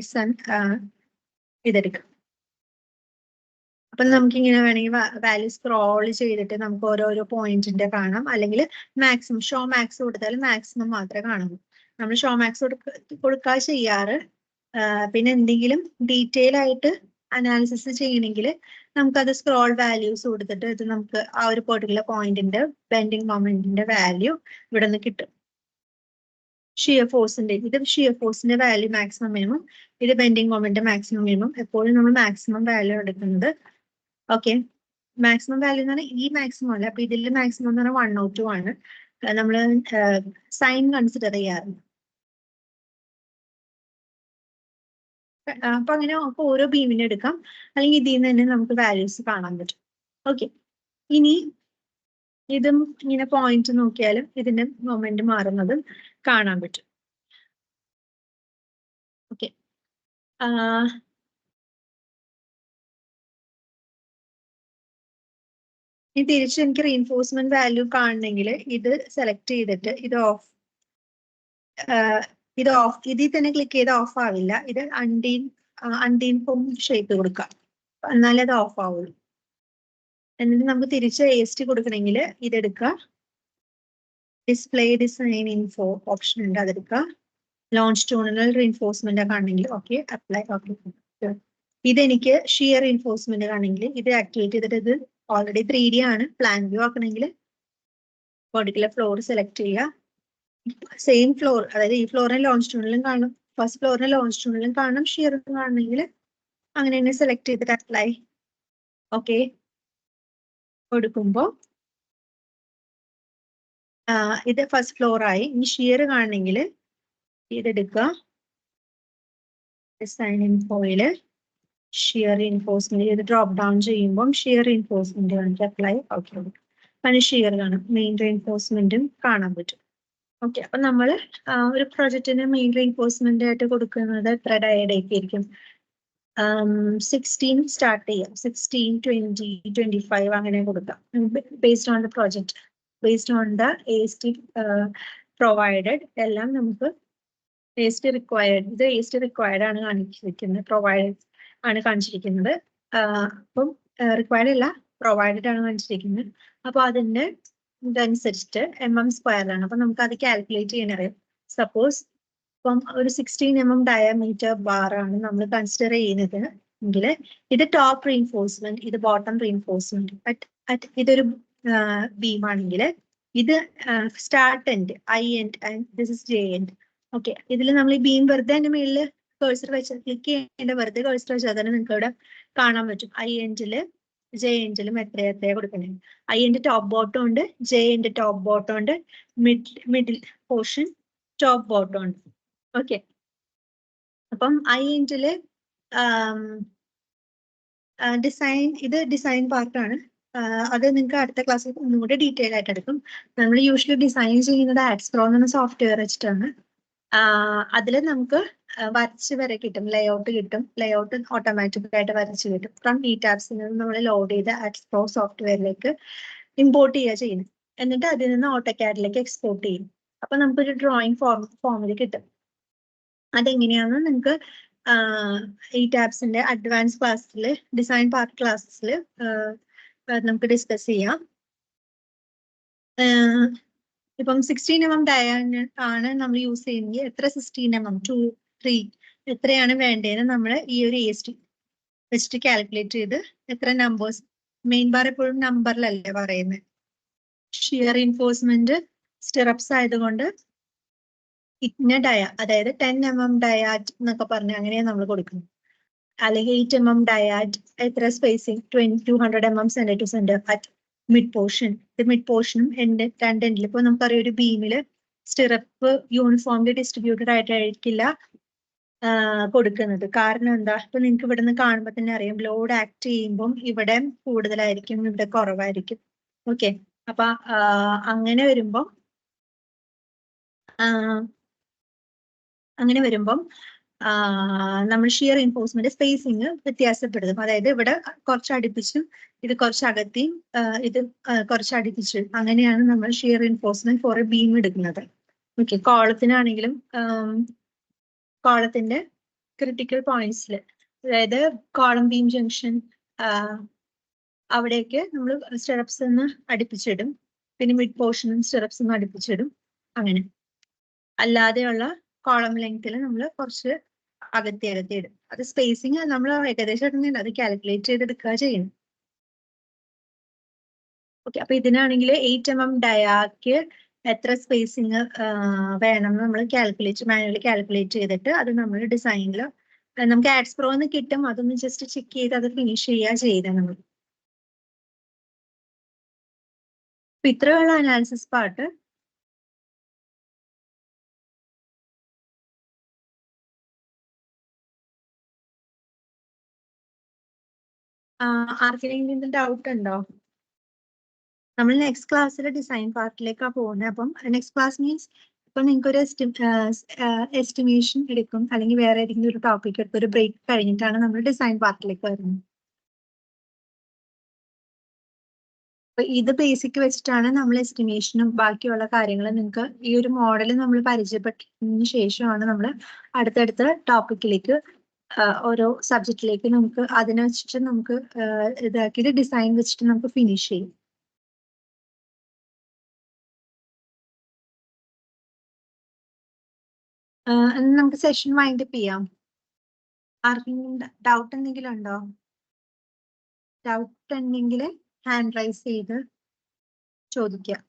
ഇതെടുക്കുക. അപ്പൊ നമുക്ക് ഇങ്ങനെ വേണമെങ്കിൽ വാല്യൂ സ്ക്രോൾ ചെയ്തിട്ട് നമുക്ക് ഓരോരോ പോയിന്റിന്റെ കാണാം, അല്ലെങ്കിൽ മാക്സിമം ഷോ മാക്സ് കൊടുത്താലും മാക്സിമം മാത്രമേ കാണൂ. നമ്മൾ ഷോ മാക്സ് കൊടുക്കാതെ ചെയ്യാറ്. പിന്നെ എന്തെങ്കിലും ഡീറ്റെയിൽ ആയിട്ട് അനാലിസിസ് ചെയ്യണമെങ്കിൽ നമുക്കത് സ്ക്രോൾ വാല്യൂസ് കൊടുത്തിട്ട് ഇത് നമുക്ക് ആ ഒരു പെർട്ടിക്കുലർ പോയിന്റിന്റെ ബെൻഡിങ് മൊമെന്റിന്റെ വാല്യൂ ഇവിടെ നിന്ന് കിട്ടും. ഷിയർ ഫോഴ്സിന്റെ ഇത് ഷിയർ ഫോഴ്സിന്റെ വാല്യൂ മാക്സിമം മിനിമം, ഇത് ബെൻഡിങ് മൊമെന്റ് മാക്സിമം മിനിമം. എപ്പോഴും നമ്മൾ മാക്സിമം വാല്യൂ എടുക്കുന്നത്. ഓക്കെ, മാക്സിമം വാല്യൂ എന്ന് പറഞ്ഞാൽ ഈ മാക്സിമം അല്ല. അപ്പൊ ഇതിൽ മാക്സിമം എന്ന് പറഞ്ഞാൽ 102 ആണ് നമ്മൾ സൈൻ കൺസിഡർ ചെയ്യാറുണ്ട്. അപ്പൊ അങ്ങനെ ഓരോ ബീമിനെ എടുക്കാം, അല്ലെങ്കിൽ ഇതിൽ നിന്ന് തന്നെ നമുക്ക് വാല്യൂസ് കാണാൻ പറ്റും. ഓക്കെ, ഇനി ഇതും ഇങ്ങനെ പോയിന്റ് നോക്കിയാലും ഇതിന്റെ മൊമെന്റ് മാറുന്നതും കാണാൻ പറ്റും. ഓക്കെ, ഇനി തിരിച്ച് എനിക്ക് റീഇൻഫോഴ്സ്മെന്റ് വാല്യൂ കാണണമെങ്കിൽ ഇത് സെലക്ട് ചെയ്തിട്ട് ഇത് ഓഫ് ഇതിൽ തന്നെ ക്ലിക്ക് ചെയ്ത് ഓഫ് ആവില്ല. ഇത് അൺഡീൻ ഷേപ്പ് കൊടുക്കാം, എന്നാലേ അത് ഓഫ് ആവുള്ളൂ. എന്നിട്ട് നമുക്ക് തിരിച്ച് AST കൊടുക്കണമെങ്കിൽ ഇതെടുക്കുക. ഡിസ്പ്ലേ ഡിസൈൻ ഇൻഫോ ഓപ്ഷൻ ഉണ്ട്, അതെടുക്കുക. ലോൺജിറ്റ്യൂഡിനൽ റീഇൻഫോഴ്സ്മെന്റ് കാണണമെങ്കിൽ ഓക്കെ അപ്ലൈ. ഓക്കെ, ഇതെനിക്ക് ഷിയർ റീഇൻഫോഴ്സ്മെന്റ് ആണെങ്കിൽ ഇത് ആക്ടിവേറ്റ് ചെയ്തിട്ട് ഇത് ഓൾറെഡി 3D ആണ്. പ്ലാൻ വ്യൂ ആക്കണമെങ്കിൽ പെർട്ടിക്കുലർ ഫ്ലോർ സെലക്ട് ചെയ്യുക. സെയിം ഫ്ലോർ, അതായത് ഈ ഫ്ലോറിനെ ലോൺജിറ്റ്യൂഡിലും കാണും, ഫസ്റ്റ് ഫ്ലോറിനെ ലോൺജിറ്റ്യൂഡിലും കാണും, ഷിയർ കാണണമെങ്കിൽ അങ്ങനെ തന്നെ സെലക്ട് ചെയ്തിട്ട് അപ്ലൈ ഓക്കെ കൊടുക്കുമ്പോൾ ഇത് ഫസ്റ്റ് ഫ്ലോർ ആയി. ഇനി ഷിയർ കാണണമെങ്കിൽ ഇതെടുക്കുക. ഡിസൈൻ ഇൻഫോയില് ഷിയർ റീഇൻഫോഴ്സ്മെന്റ് ഇത് ഡ്രോപ്പ് ഡൗൺ ചെയ്യുമ്പോൾ ഷിയർ റീഇൻഫോഴ്സ്മെന്റ് കാണിക്കും, അപ്ലൈ ഓക്കെ. അങ്ങനെ ഷിയർ കാണും, മെയിൻ റീഇൻഫോഴ്സ്മെന്റും കാണാൻ പറ്റും. ഓക്കെ, അപ്പൊ നമ്മൾ ഒരു പ്രൊജക്റ്റിന് മെയിൻ റീഇൻഫോഴ്സ്മെന്റ് ആയിട്ട് കൊടുക്കുന്നത് എത്ര ഡയഡേക്ക് ആയിരിക്കും? 16 സ്റ്റാർട്ട് ചെയ്യാം, 16, 20, 25 അങ്ങനെ കൊടുക്കാം. Based on the project, based on the AST provided എല്ലാം നമുക്ക് AST റിക്വയർഡ്, ഇത് AST റിക്വയർഡ് ആണ് കാണിച്ചിരിക്കുന്നത്, പ്രൊവൈഡഡ് ആണ് കാണിച്ചിരിക്കുന്നത്. അപ്പം റിക്വയർഡ് അല്ല, പ്രൊവൈഡഡ് ആണ് കാണിച്ചിരിക്കുന്നത്. അപ്പൊ അതിന്റെ ഇതനുസരിച്ചിട്ട് mm² ആണ്. അപ്പൊ നമുക്ക് അത് കാൽക്കുലേറ്റ് ചെയ്യാനറിയാം. സപ്പോസ് ഇപ്പം ഒരു 16 mm ഡയമീറ്റർ ബാർ ആണ് നമ്മൾ കൺസിഡർ ചെയ്യുന്നത് എങ്കിൽ ഇത് ടോപ്പ് റീഇൻഫോഴ്സ്മെന്റ്, ഇത് ബോട്ടം റീഇൻഫോഴ്സ്മെന്റ്. ഇതൊരു ബീമാണെങ്കിൽ ഇത് start end, I end and this is J end. Okay, ഇതിൽ നമ്മൾ ഈ ബീം വെറുതെ അതിന്റെ മേളിൽ കേഴ്സർ വെച്ച് ക്ലിക്ക് ചെയ്യേണ്ട, വെറുതെ കേഴ്സർ വെച്ചാൽ തന്നെ നിങ്ങൾക്ക് ഇവിടെ കാണാൻ പറ്റും ഐ എൻഡില് ജെ എൻഡിലും എത്രയാ കൊടുക്കണേ. ഐ എൻഡ് ടോപ്പ് ബോട്ടം ഉണ്ട്, ജെ എൻഡ് ടോപ്പ് ബോട്ടം ഉണ്ട്, മിഡിൽ പോർഷൻ ടോപ്പ് ബോട്ടം ഉണ്ട്. ഓക്കെ, അപ്പം ഐ എൻഡില് ഇത് ഡിസൈൻ പാർട്ടാണ്. അത് നിങ്ങൾക്ക് അടുത്ത ക്ലാസ്സിൽ ഒന്നുകൂടി ഡീറ്റെയിൽ ആയിട്ട് എടുക്കും. നമ്മൾ യൂഷ്വലി ഡിസൈൻ ചെയ്യുന്നത് ആഡ്സ്പ്രോ എന്ന സോഫ്റ്റ്വെയർ വെച്ചിട്ടാണ്. അതിൽ നമുക്ക് വരച്ച് വരെ കിട്ടും, ലേഔട്ട് കിട്ടും. ലേഔട്ട് ഓട്ടോമാറ്റിക് ആയിട്ട് വരച്ച് കിട്ടും. ഫ്രം ഈ ടാബ്സിൽ നിന്ന് നമ്മൾ ലോഡ് ചെയ്ത് ആഡ്സ്പ്രോ സോഫ്റ്റ്വെയറിലേക്ക് ഇമ്പോർട്ട് ചെയ്യുക ചെയ്യുന്നത്. എന്നിട്ട് അതിൽ നിന്ന് ഓട്ടോകാഡിലേക്ക് എക്സ്പോർട്ട് ചെയ്യും. അപ്പൊ നമുക്കൊരു ഡ്രോയിങ് ഫോമിൽ കിട്ടും. അതെങ്ങനെയാണെന്ന് നിങ്ങൾക്ക് ഈ ടാബ്സിന്റെ അഡ്വാൻസ് ക്ലാസ്സിൽ, ഡിസൈൻ പാർട്ട് ക്ലാസ്സിൽ നമുക്ക് ഡിസ്കസ് ചെയ്യാം. ഇപ്പം 16mm ഡയാന ആണ് നമ്മൾ യൂസ് ചെയ്യുന്നത്. എത്ര 16mm 2, 3 എത്രയാണ് വേണ്ടതെന്ന് നമ്മൾ ഈ ഒരു AST വെച്ചിട്ട് കാൽക്കുലേറ്റ് ചെയ്ത് എത്ര നമ്പേഴ്സ്, മെയിൻ ബാർ എപ്പോഴും നമ്പറിലല്ലേ പറയുന്നത്. ഷിയർ റീഇൻഫോഴ്സ്മെന്റ് സ്റ്റിറപ്സ് ആയതുകൊണ്ട് ഇന്ന ഡയ, അതായത് 10mm ഡയാറ്റ് എന്നൊക്കെ പറഞ്ഞ് അങ്ങനെയാണ് നമ്മൾ കൊടുക്കുന്നത്. അല്ലെങ്കിൽ 8mm ഡയാറ്റ്, എത്ര spacing 200mm centre to centre at mid portion. ഇത് മിഡ് പോർഷനും രണ്ട് എൻഡിൽ. ഇപ്പൊ നമുക്കറിയാം ഒരു ബീമില് സ്റ്റിറപ്പ് യൂണിഫോംലി ഡിസ്ട്രിബ്യൂട്ടഡ് ആയിട്ടായിരിക്കില്ല കൊടുക്കുന്നത്. കാരണം എന്താ, ഇപ്പൊ നിങ്ങൾക്ക് ഇവിടെ നിന്ന് കാണുമ്പോൾ തന്നെ അറിയാം, ലോഡ് ആക്ട് ചെയ്യുമ്പോൾ ഇവിടെ കൂടുതലായിരിക്കും, ഇവിടെ കുറവായിരിക്കും. ഓക്കെ, അപ്പൊ അങ്ങനെ വരുമ്പം നമ്മൾ ഷിയർ റീഇൻഫോഴ്സ്മെന്റ് സ്പേസിങ് വ്യത്യാസപ്പെടുത്തും. അതായത് ഇവിടെ കുറച്ച് അടുപ്പിച്ചും ഇത് കുറച്ച് അകത്തിയും ഇത് കുറച്ച് അടുപ്പിച്ചു, അങ്ങനെയാണ് നമ്മൾ shear reinforcement for a beam എടുക്കുന്നത്. ഓക്കെ, കോളത്തിനാണെങ്കിലും കോളത്തിന്റെ ക്രിട്ടിക്കൽ പോയിന്റ്സിൽ, അതായത് കോളം ബീം ജംഗ്ഷൻ അവിടേക്ക് നമ്മൾ സ്റ്റിറപ്സ് ഒന്ന് അടുപ്പിച്ചിടും. പിന്നെ മിഡ് പോർഷനും സ്റ്റിറപ്സ് ഒന്ന് അടുപ്പിച്ചിടും. അങ്ങനെ അല്ലാതെയുള്ള കോളം ലെങ്ത്തിൽ നമ്മൾ കുറച്ച് അകത്തി ഇടും. അത് സ്പേസിങ് നമ്മൾ ഏകദേശം ഇടുന്നില്ല, അത് കാൽക്കുലേറ്റ് ചെയ്തെടുക്കുക ചെയ്യുന്നു. ഓക്കെ, അപ്പൊ ഇതിനാണെങ്കിൽ 8mm ഡയാക്ക് എത്ര സ്പേസിങ് വേണം നമ്മൾ മാനുവലി കാൽക്കുലേറ്റ് ചെയ്തിട്ട് അത് നമ്മൾ ഡിസൈനിൽ നമുക്ക് ആഡ്സ്പ്രോന്ന് കിട്ടും. അതൊന്ന് ജസ്റ്റ് ചെക്ക് ചെയ്ത് അത് ഫിനിഷ് ചെയ്യുക നമ്മൾ. അപ്പൊ ഇത്രയുള്ള അനാലിസിസ് പാർട്ട്. ആർക്കെങ്കിലും ഡൗട്ട് ഉണ്ടോ? നമ്മൾ നെക്സ്റ്റ് ക്ലാസ്സിൽ ഡിസൈൻ പാർട്ടിലേക്കാണ് പോകുന്നത്. അപ്പം നെക്സ്റ്റ് ക്ലാസ് മീൻസ് ഇപ്പൊ നിങ്ങൾക്ക് ഒരു എസ്റ്റിമേഷൻ എടുക്കും, അല്ലെങ്കിൽ വേറെ ഏതെങ്കിലും ഒരു ടോപ്പിക് എടുത്ത് ഒരു ബ്രേക്ക് കഴിഞ്ഞിട്ടാണ് നമ്മൾ ഡിസൈൻ പാർട്ടിലേക്ക് വരുന്നത്. അപ്പൊ ഇത് ബേസിക് വെച്ചിട്ടാണ് നമ്മൾ എസ്റ്റിമേഷനും ബാക്കിയുള്ള കാര്യങ്ങളും നിങ്ങൾക്ക് ഈ ഒരു മോഡൽ നമ്മൾ പരിചയപ്പെട്ടതിന് ശേഷമാണ് നമ്മൾ അടുത്തടുത്ത ടോപ്പിക്കിലേക്ക് ഓരോ സബ്ജക്റ്റിലേക്ക് നമുക്ക് അതിനെ വെച്ചിട്ട് നമുക്ക് ഇതാക്കിയിട്ട് ഡിസൈൻ വെച്ചിട്ട് നമുക്ക് ഫിനിഷ് ചെയ്യും. നമുക്ക് സെഷൻ വൈൻഡ് അപ്പ് ചെയ്യാം. ആർക്കെങ്കിലും ഡൗട്ട് എന്തെങ്കിലും ഉണ്ടോ? ഡൗട്ട് ഉണ്ടെങ്കിൽ ഹാൻഡ് റൈസ് ചെയ്ത് ചോദിക്കാം.